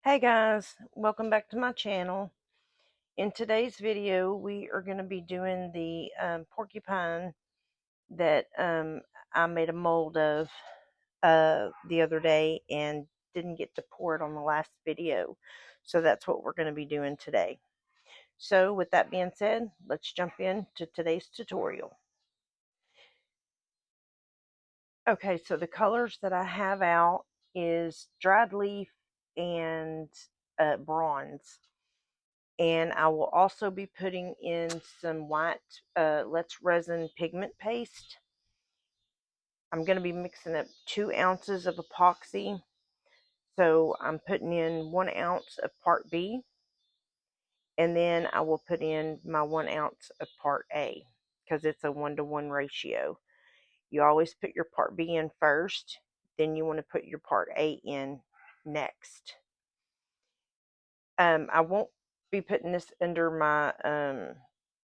Hey guys, welcome back to my channel. In today's video, we are going to be doing the porcupine that I made a mold of the other day and didn't get to pour it on the last video. So that's what we're going to be doing today. So with that being said, let's jump into today's tutorial. Okay, so the colors that I have out is dried leaf and bronze. And I will also be putting in some white Let's Resin pigment paste. I'm going to be mixing up 2 ounces of epoxy. So I'm putting in 1 ounce of part B. And then I will put in my 1 ounce of part A, because it's a 1-to-1 ratio. You always put your part B in first. Then you want to put your part A in next. I won't be putting this under my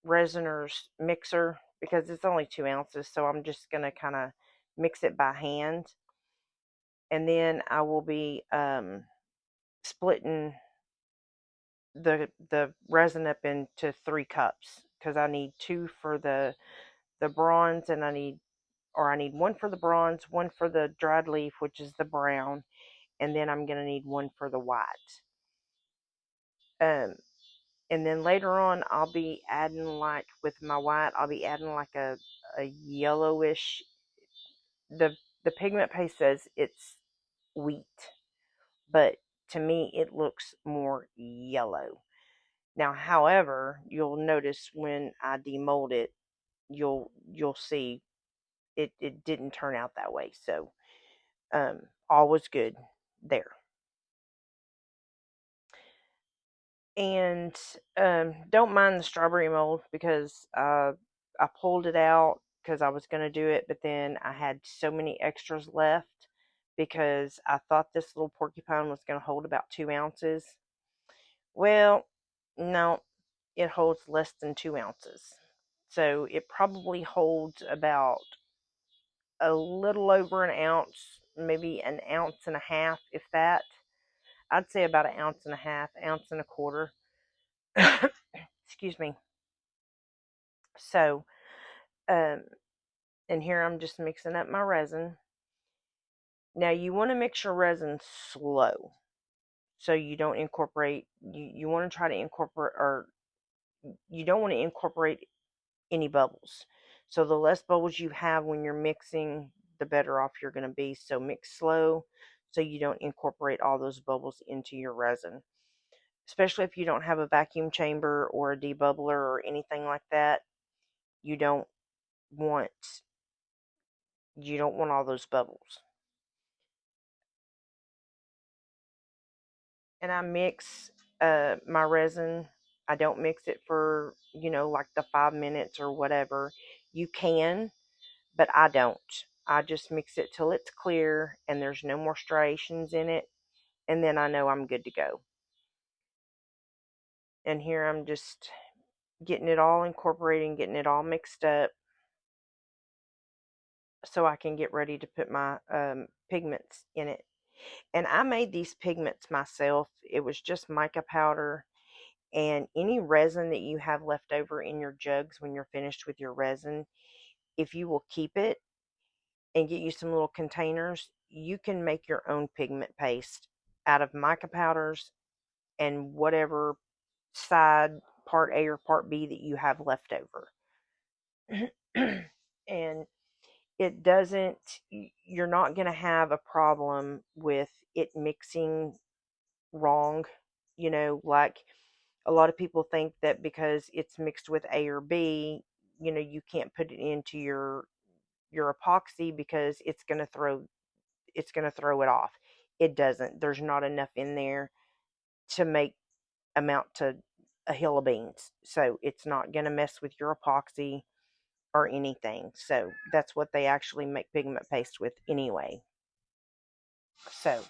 resiner's mixer because it's only 2 ounces, so I'm just going to kind of mix it by hand. And then I will be splitting the resin up into 3 cups, because I need 2 for the bronze, and I need 1 for the bronze, 1 for the dried leaf, which is the brown, and then I'm going to need 1 for the white. And then later on, I'll be adding, like with my white, I'll be adding like a yellowish. The pigment paste says it's wheat, but to me it looks more yellow. Now, however, you'll notice when I demold it, you'll see it didn't turn out that way. So all was good there. And don't mind the strawberry mold, because I pulled it out because I was going to do it, but then I had so many extras left because I thought this little porcupine was going to hold about 2 ounces. Well, no, it holds less than 2 ounces. So it probably holds about a little over 1 ounce, maybe 1.5 ounces, if that. I'd say about 1.5 ounces, 1.25 ounces. Excuse me. So, and here I'm just mixing up my resin. Now, you want to mix your resin slow, so you don't incorporate, you want to try to incorporate, or you don't want to incorporate any bubbles. So the less bubbles you have when you're mixing, the better off you're going to be. So mix slow so you don't incorporate all those bubbles into your resin. Especially if you don't have a vacuum chamber or a debubbler or anything like that, you don't want all those bubbles. And I mix my resin. I don't mix it for, like the 5 minutes or whatever. You can, but I don't. I just mix it till it's clear and there's no more striations in it, and then I know I'm good to go. And here I'm just getting it all incorporating, getting it all mixed up, so I can get ready to put my pigments in it. And I made these pigments myself. It was just mica powder and any resin that you have left over in your jugs when you're finished with your resin. If you will keep it and get you some little containers, you can make your own pigment paste out of mica powders and whatever side part A or part B that you have left over. And it doesn't, you're not going to have a problem with it mixing wrong. Like a lot of people think that because it's mixed with A or B, you can't put it into your epoxy because it's going to throw it off. It doesn't. There's not enough in there to amount to a hill of beans. So it's not going to mess with your epoxy or anything. So that's what they actually make pigment paste with anyway. So,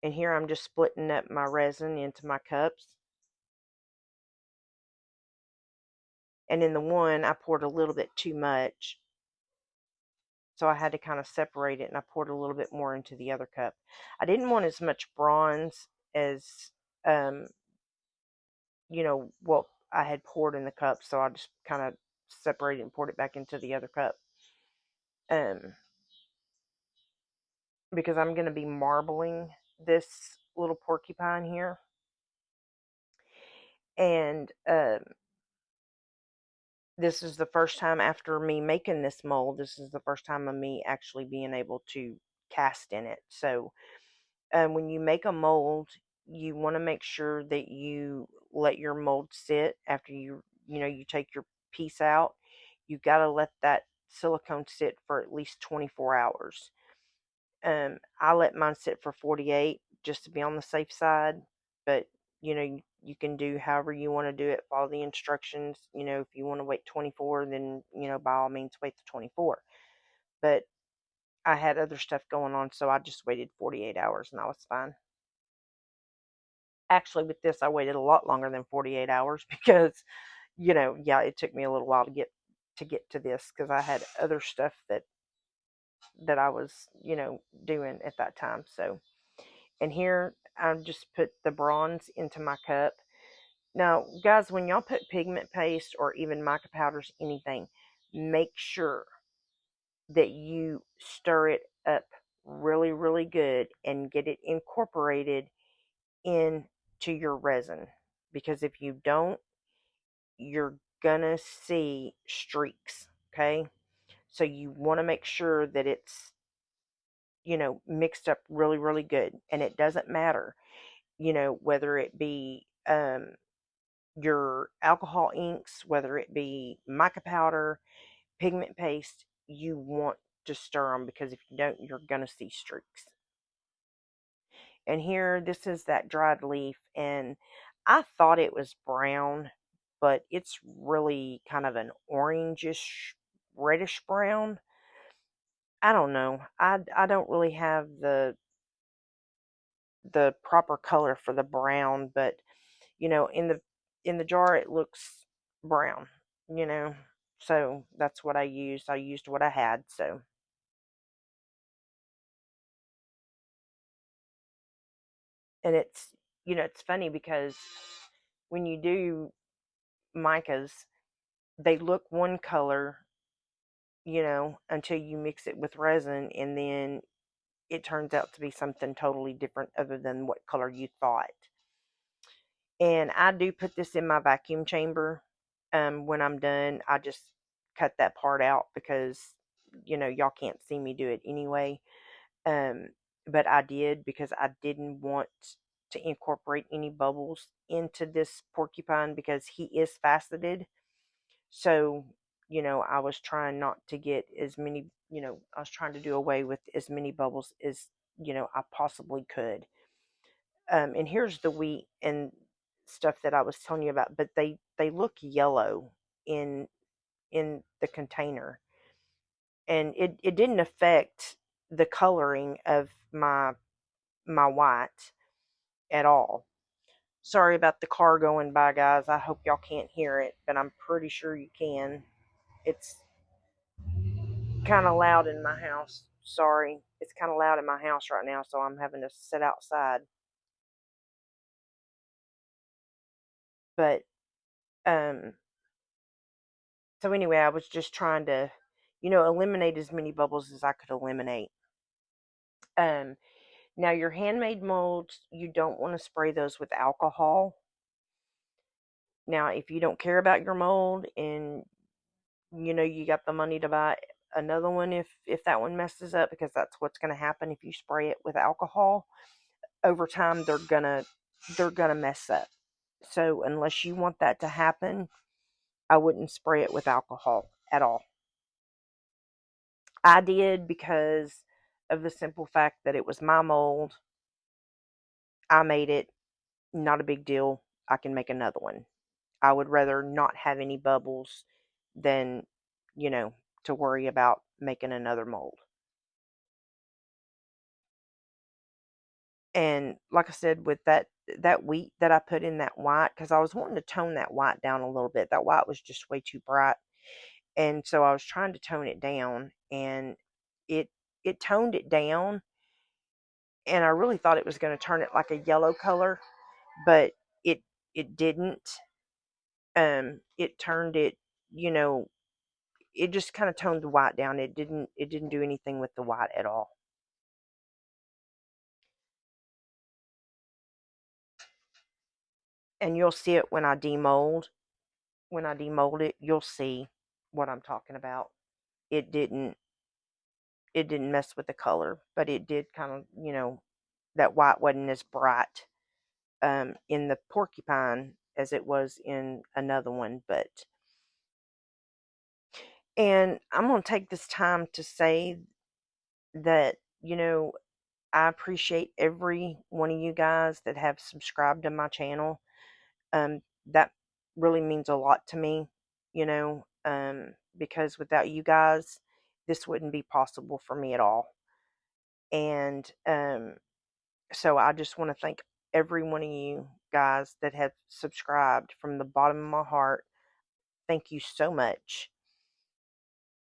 and here I'm just splitting up my resin into my cups. And in the one, I poured a little bit too much, so I had to kind of separate it, and I poured a little bit more into the other cup. I didn't want as much bronze as, um, what I had poured in the cup. So I just kind of separated and poured it back into the other cup. Um, because I'm going to be marbling this little porcupine here. And this is the first time after me making this mold, this is the first time of me actually being able to cast in it. So when you make a mold, you want to make sure that you let your mold sit after you take your piece out. You got to let that silicone sit for at least 24 hours. I let mine sit for 48 just to be on the safe side, but you can do however you want to do it. Follow the instructions. If you want to wait 24, then by all means wait the 24. But I had other stuff going on, so I just waited 48 hours and I was fine. Actually, with this, I waited a lot longer than 48 hours because, yeah, it took me a little while to get to this because I had other stuff that I was, doing at that time. So, and here I just put the bronze into my cup. Now, guys, when y'all put pigment paste or even mica powders, anything, make sure that you stir it up really, really good and get it incorporated into your resin. Because if you don't, you're gonna see streaks, okay? So you want to make sure that it's, mixed up really, really good. And it doesn't matter, whether it be your alcohol inks, whether it be mica powder, pigment paste, you want to stir them because if you don't, you're going to see streaks. And here, this is that dried leaf, and I thought it was brown, but it's really kind of an orangish, reddish brown. I don't know. I don't really have the proper color for the brown, but in the jar it looks brown, you know. So that's what I used. I used what I had. So, and it's funny because when you do micas, they look one color, until you mix it with resin, and then it turns out to be something totally different other than what color you thought. And I do put this in my vacuum chamber. When I'm done, I just cut that part out because, y'all can't see me do it anyway. Um, but I did because I didn't want to incorporate any bubbles into this porcupine because he is faceted. So, I was trying not to get as many, I was trying to do away with as many bubbles as, I possibly could. And here's the wheat and stuff that I was telling you about, but they look yellow in the container, and it didn't affect the coloring of my white at all. Sorry about the car going by, guys. I hope y'all can't hear it, but I'm pretty sure you can. It's kind of loud in my house. Sorry, it's kind of loud in my house right now, so I'm having to sit outside. But um so anyway, I was just trying to, eliminate as many bubbles as I could eliminate. Um, Now your handmade molds, you don't want to spray those with alcohol. Now, if you don't care about your mold and you got the money to buy another one, if that one messes up, because that's what's going to happen if you spray it with alcohol. Over time, they're gonna mess up. So unless you want that to happen, I wouldn't spray it with alcohol at all. I did because of the simple fact that it was my mold. I made it, not a big deal. I can make another one. I would rather not have any bubbles than, you know, to worry about making another mold. And like I said, with that wheat that I put in that white, because I was wanting to tone that white down a little bit. That white was just way too bright, and so I was trying to tone it down, and it it toned it down, and I really thought it was going to turn it like a yellow color, but it it didn't. It turned it, you know, it just kind of toned the white down. It didn't do anything with the white at all. And you'll see it when I demold. When I demold it, you'll see what I'm talking about. It didn't it didn't mess with the color, but it did kind of, that white wasn't as bright in the porcupine as it was in another one. And I'm going to take this time to say that, I appreciate every one of you guys that have subscribed to my channel. That really means a lot to me, because without you guys, this wouldn't be possible for me at all. And so I just want to thank every one of you guys that have subscribed from the bottom of my heart. Thank you so much.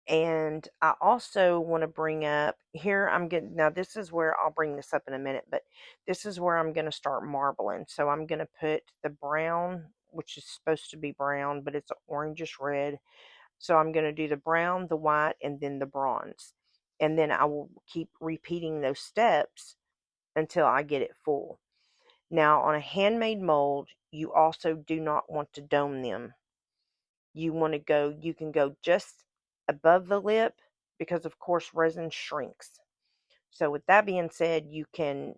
And I also want to bring up here, now this is where I'll bring this up in a minute, but this is where I'm going to start marbling. So I'm going to put the brown, which is supposed to be brown, but it's orangish red. So I'm going to do the brown, the white, and then the bronze. And then I will keep repeating those steps until I get it full. Now, on a handmade mold, you also do not want to dome them. You can go just above the lip because of course resin shrinks. So with that being said, you can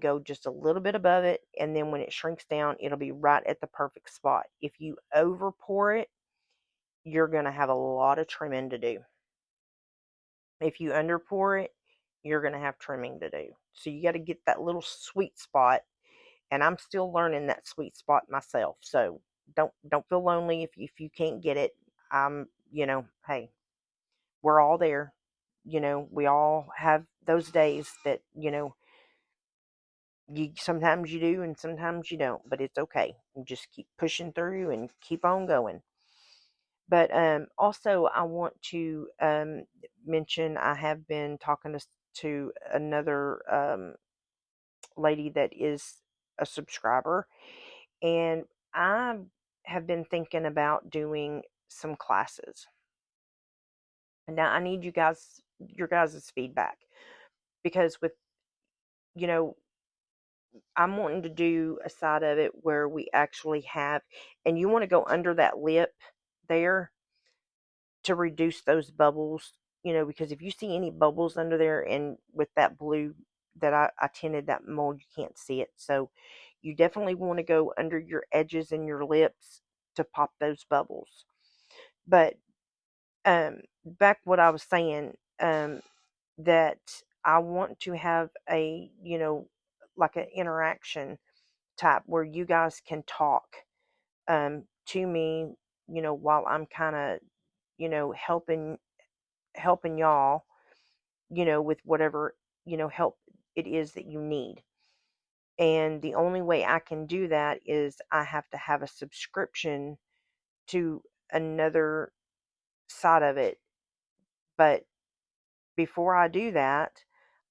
go just a little bit above it, and then when it shrinks down, it'll be right at the perfect spot. If you over pour it, you're going to have a lot of trimming to do. If you under pour it, you're going to have trimming to do. So you got to get that little sweet spot, and I'm still learning that sweet spot myself. So don't feel lonely if you can't get it. Hey, we're all there. We all have those days that, you sometimes you do and sometimes you don't, but it's okay. You just keep pushing through and keep on going. But also, I want to mention I have been talking to another lady that is a subscriber, and I have been thinking about doing some classes. Now I need your guys' feedback, because you know, I'm wanting to do a side of it where we actually have, and you want to go under that lip there to reduce those bubbles, because if you see any bubbles under there, and with that blue that I tinted that mold, you can't see it. So you definitely want to go under your edges and your lips to pop those bubbles. But back what I was saying, that I want to have a, like an interaction type where you guys can talk to me, while I'm kind of, helping y'all, with whatever, help it is that you need. And the only way I can do that is I have to have a subscription to another side of it. But before I do that,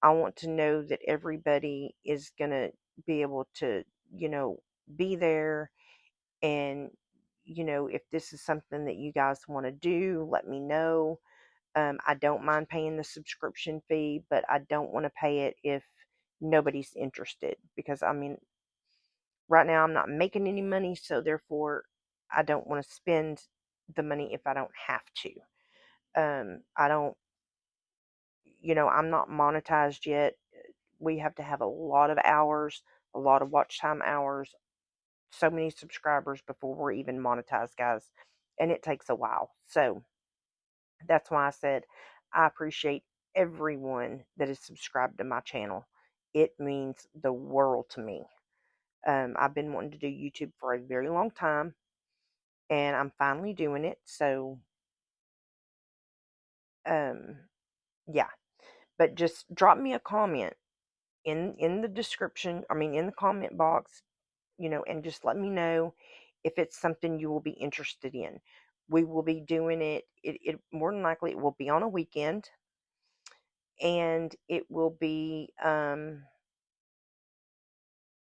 I want to know that everybody is going to be able to, be there. And, if this is something that you guys want to do, let me know. I don't mind paying the subscription fee, but I don't want to pay it if nobody's interested, because I mean, right now I'm not making any money, so therefore I don't want to spend the money if I don't have to. I don't, I'm not monetized yet. We have to have a lot of hours, a lot of watch time hours, so many subscribers before we're even monetized, guys. And it takes a while. So that's why I said I appreciate everyone that is subscribed to my channel. It means the world to me. I've been wanting to do YouTube for a very long time, and I'm finally doing it. So, um, yeah. But just drop me a comment in the description. I mean, in the comment box, and just let me know if it's something you will be interested in. We will be doing it. It more than likely it will be on a weekend, and it will be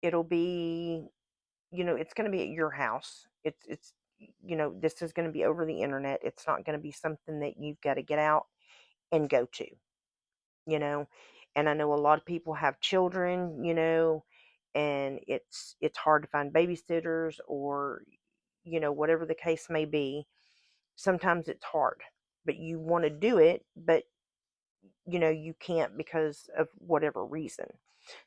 It'll be, it's going to be at your house. It's this is going to be over the internet. It's not going to be something that you've got to get out and go to, you know. And I know a lot of people have children, and it's hard to find babysitters, or whatever the case may be. Sometimes it's hard, but you want to do it, but you can't because of whatever reason.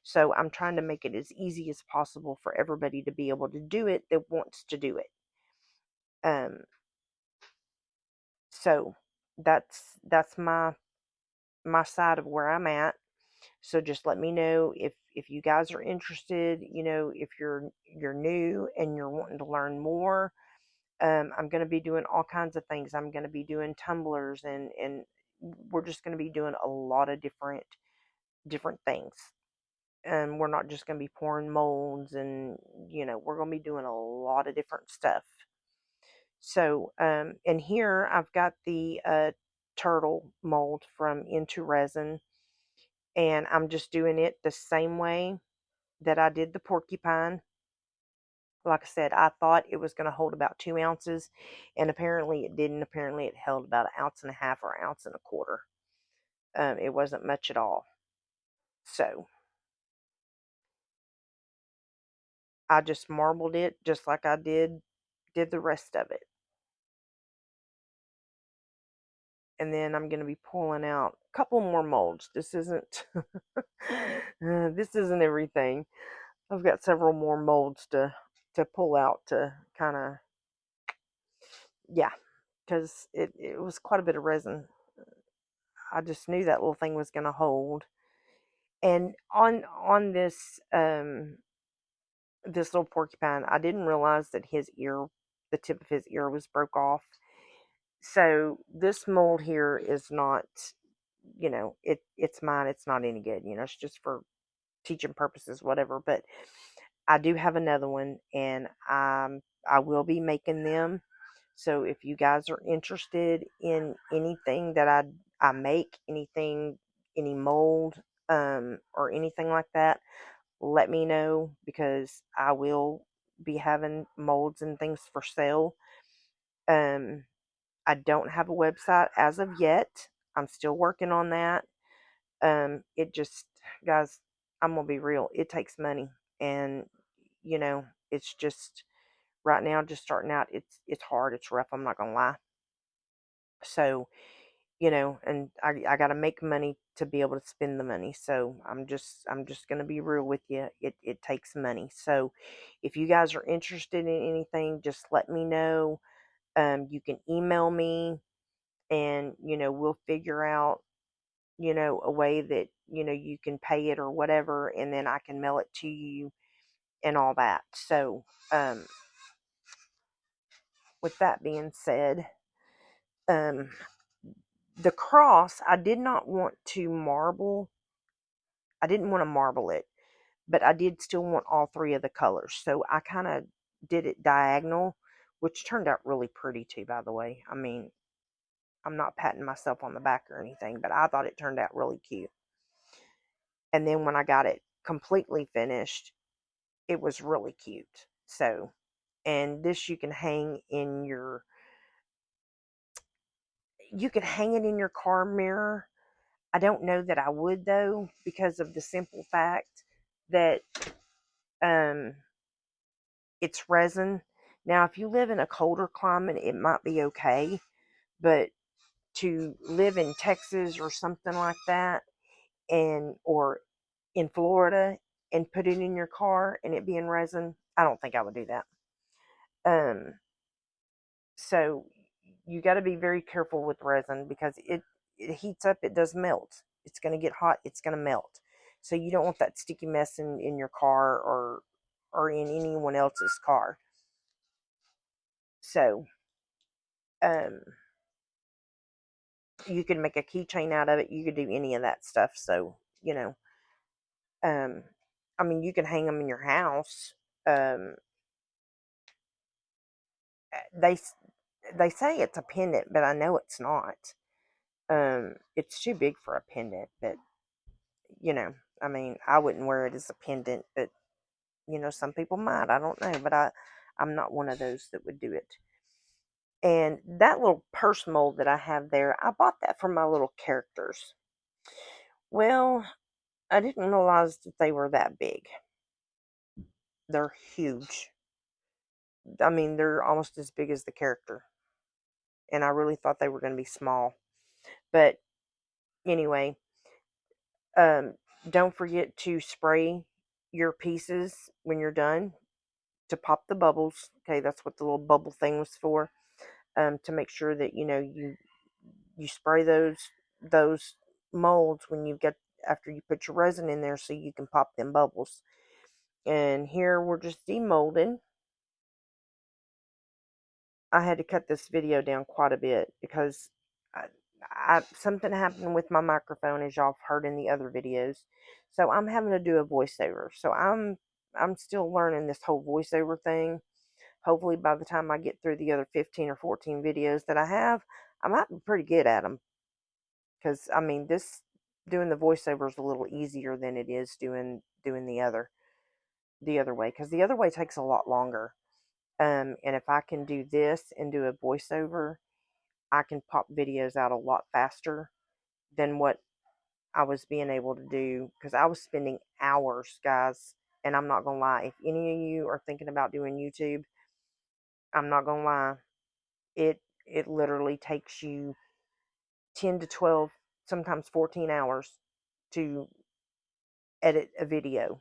So I'm trying to make it as easy as possible for everybody to be able to do it that wants to do it. um so that's my side of where I'm at. So just let me know if you guys are interested, if you're new and you're wanting to learn more. I'm going to be doing all kinds of things. I'm going to be doing tumblers, and we're just going to be doing a lot of different things. And we're not just going to be pouring molds, and we're going to be doing a lot of different stuff. So and here I've got the turtle mold from Intoresin, and I'm just doing it the same way that I did the porcupine. Like I said, I thought it was going to hold about 2 ounces, and apparently it didn't. Apparently it held about an ounce and a half or an ounce and a quarter. It wasn't much at all. So I just marbled it just like I did the rest of it. And then I'm going to be pulling out a couple more molds. This isn't this isn't everything. I've got several more molds to pull out to kind of, yeah, because it was quite a bit of resin. I just knew that little thing was going to hold. And on this little porcupine, I didn't realize that the tip of his ear was broke off. So this mold here is not, it's mine. It's not any good. It's just for teaching purposes, whatever. But I do have another one, and I will be making them. So if you guys are interested in anything that I make, anything, any mold, or anything like that, let me know, because I will be having molds and things for sale. Um, I don't have a website as of yet. I'm still working on that. It just, guys, I'm gonna be real. It takes money, and it's just right now, just starting out. It's hard. It's rough. I'm not gonna lie. So and I got to make money to be able to spend the money. So I'm just gonna be real with you. It takes money. So if you guys are interested in anything, just let me know. You can email me, and we'll figure out a way that you can pay it or whatever, and then I can mail it to you and all that. So with that being said, um the cross, I did not want to marble. I didn't want to marble it, but I did still want all three of the colors. So I kind of did it diagonal, which turned out really pretty too, by the way. I mean, I'm not patting myself on the back or anything, but I thought it turned out really cute. And then when I got it completely finished, it was really cute. So, and this you can hang it in your car mirror. I don't know that I would, though, because of the simple fact that um it's resin. Now, if you live in a colder climate, it might be okay, but to live in Texas or something like that, and or in Florida, and put it in your car and it being resin, I don't think I would do that. Um, so you got to be very careful with resin, because it heats up, it does melt. It's going to get hot, it's going to melt. So you don't want that sticky mess in your car, or in anyone else's car. So um you can make a keychain out of it. You could do any of that stuff. So um I mean, you can hang them in your house. um they they say it's a pendant, but I know it's not. It's too big for a pendant, but you know I mean, I wouldn't wear it as a pendant, but Some people might, I don't know, but I'm not one of those that would do it. And that little purse mold that I have there, I bought that for my little characters. Well, I didn't realize that they were that big. They're huge. I mean, they're almost as big as the character. And I really thought they were going to be small. But anyway, um, don't forget to spray your pieces when you're done to pop the bubbles. Okay, that's what the little bubble thing was for. To make sure that you spray those molds when you get after you put your resin in there, so you can pop them bubbles. And here we're just demolding. I had to cut this video down quite a bit because something happened with my microphone, as y'all have heard in the other videos. So I'm having to do a voiceover. So I'm still learning this whole voiceover thing. Hopefully by the time I get through the other 15 or 14 videos that I have, I might be pretty good at them. Because I mean, this doing the voiceover is a little easier than it is doing the other way, because the other way takes a lot longer. And if I can do this and do a voiceover, I can pop videos out a lot faster than what I was being able to do, because I was spending hours, guys. And I'm not gonna lie, if any of you are thinking about doing YouTube, I'm not gonna lie, it literally takes you 10 to 12, sometimes 14 hours to edit a video.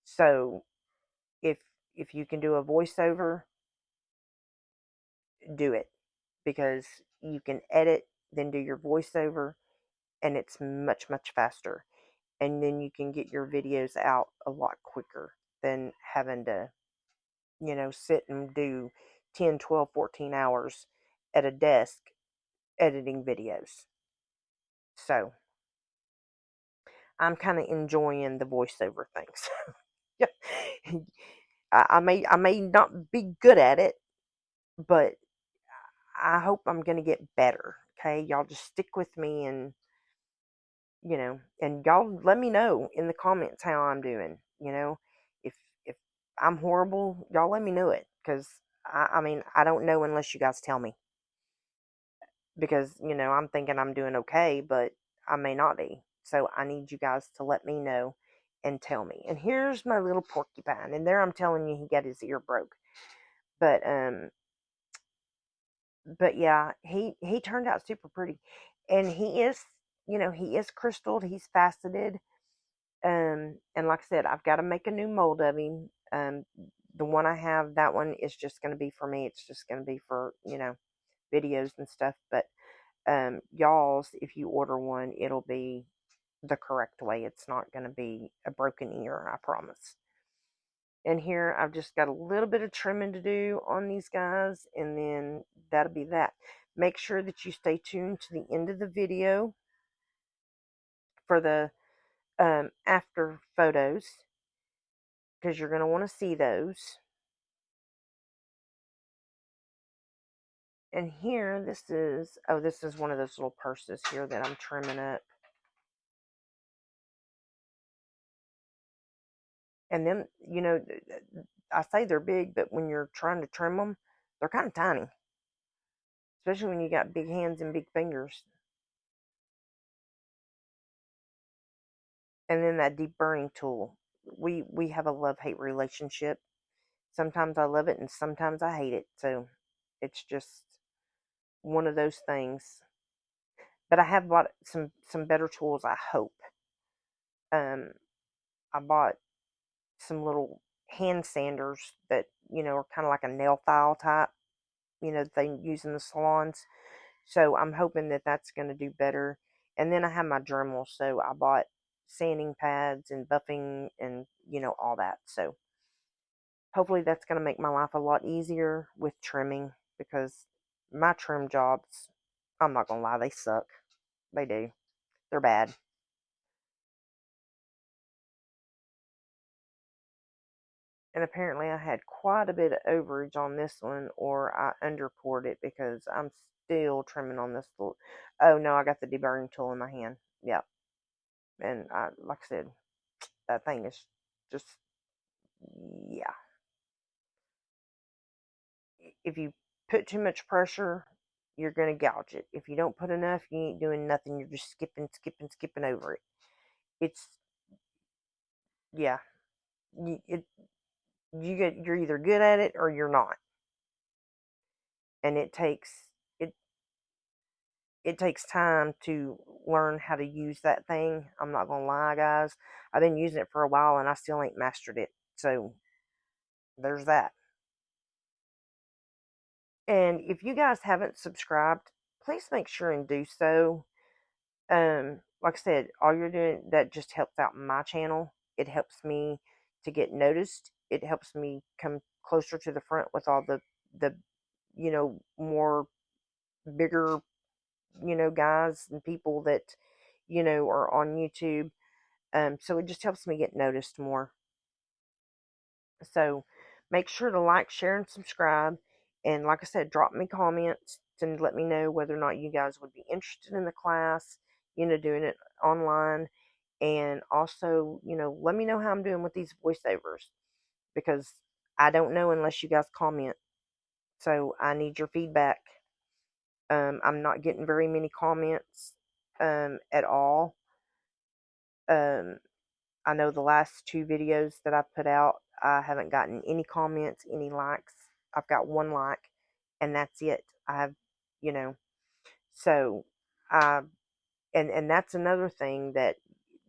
So if if you can do a voiceover, do it, because you can edit, then do your voiceover, and it's much faster. And then you can get your videos out a lot quicker than having to, sit and do 10, 12, 14 hours at a desk editing videos. So I'm kind of enjoying the voiceover things. I may not be good at it, but I hope I'm gonna get better. Okay, y'all just stick with me, and y'all let me know in the comments how I'm doing. If if I'm horrible, y'all let me know it, because I mean, I don't know unless you guys tell me, because I'm thinking I'm doing okay, but I may not be. So I need you guys to let me know and tell me. And here's my little porcupine, and there I'm telling you, he got his ear broke. But yeah, he turned out super pretty, and he is crystalled, he's faceted. And like I said, I've got to make a new mold of him. The one I have, that one is just going to be for me. It's just going to be for videos and stuff. But y'all's, if you order one, it'll be the correct way. It's not going to be a broken ear, I promise. And here I've just got a little bit of trimming to do on these guys, and then that'll be that. Make sure that you stay tuned to the end of the video for the after photos, because you're going to want to see those. And here, this is one of those little purses here that I'm trimming up. And then, I say they're big, but when you're trying to trim them, they're kind of tiny. Especially when you got big hands and big fingers. And then that deep burring tool. We have a love-hate relationship. Sometimes I love it and sometimes I hate it. So it's just one of those things. But I have bought some better tools, I hope. I bought some little hand sanders that, are kind of like a nail file type, that they use in the salons. So I'm hoping that that's going to do better. And then I have my Dremel, so I bought sanding pads and buffing and, all that. So hopefully that's going to make my life a lot easier with trimming, because my trim jobs, I'm not going to lie, they suck. They do. They're bad. And apparently I had quite a bit of overage on this one, or I underpoured it, because I'm still trimming on this little. Oh no, I got the deburring tool in my hand. Yep. And like I said, that thing is just yeah, if you put too much pressure, you're going to gouge it. If you don't put enough, you ain't doing nothing. You're just skipping over it. It's, yeah, you're either good at it or you're not. And it it takes time to learn how to use that thing. I'm not gonna lie, guys. I've been using it for a while and I still ain't mastered it. So there's that. And if you guys haven't subscribed, please make sure and do so. Like I said, all you're doing, that just helps out my channel. It helps me to get noticed. It helps me come closer to the front with all the more bigger, guys and people that, are on YouTube. So it just helps me get noticed more. So make sure to like, share, and subscribe. And like I said, drop me comments to let me know whether or not you guys would be interested in the class, doing it online. And also, let me know how I'm doing with these voiceovers, because I don't know unless you guys comment. So I need your feedback. I'm not getting very many comments at all. Um, I know the last two videos that I put out, I haven't gotten any comments, any likes. I've got one like, and that's it. I have, you know, so I, and that's another thing that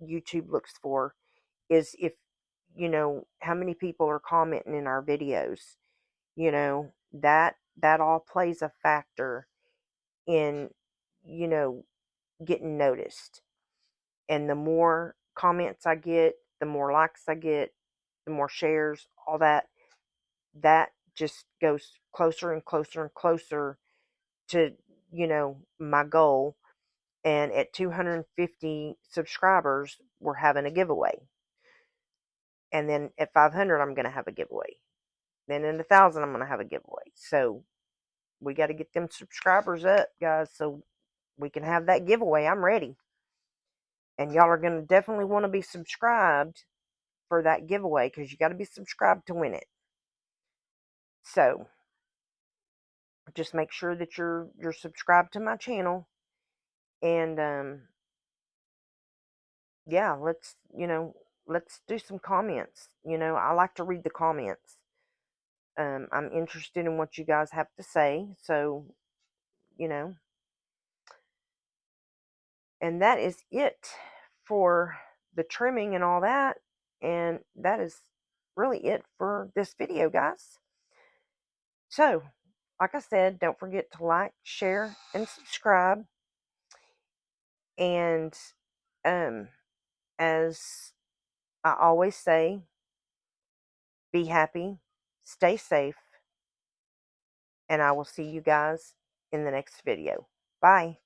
YouTube looks for, is if, how many people are commenting in our videos. That all plays a factor in, you know, getting noticed. And the more comments I get, the more likes I get, the more shares, all that just goes closer and closer and closer to, my goal. And at 250 subscribers, we're having a giveaway. And then at 500, I'm going to have a giveaway. Then in 1,000, I'm going to have a giveaway. So we got to get them subscribers up, guys, so we can have that giveaway. I'm ready. And y'all are going to definitely want to be subscribed for that giveaway, because you got to be subscribed to win it. So just make sure that you're subscribed to my channel. And yeah, let's do some comments. I like to read the comments. I'm interested in what you guys have to say. So, you know, and that is it for the trimming and all that. And that is really it for this video, guys. So, like I said, don't forget to like, share, and subscribe. And as I always say, be happy, stay safe, and I will see you guys in the next video. Bye.